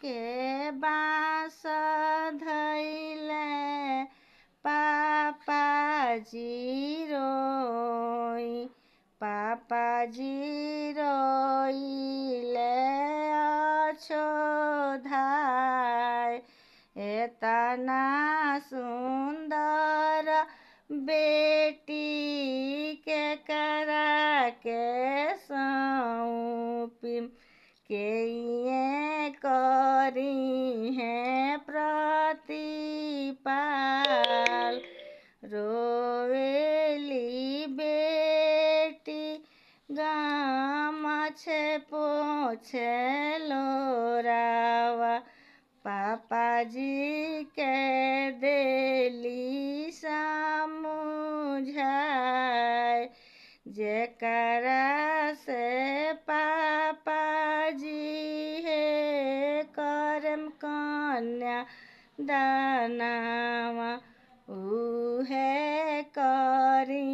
के बाँस धैले पापाजी रोई पापाजी रोइले अछोधाय एतना सुंदर बेटी के करा के सौंपी के ये करी है प्रतिपाल रोवेली बेटी गामछे पोछे लोरावा पापाजी के देली समुझाय जेकरा से पापाजी हे करम कन्या दानवा उहे करी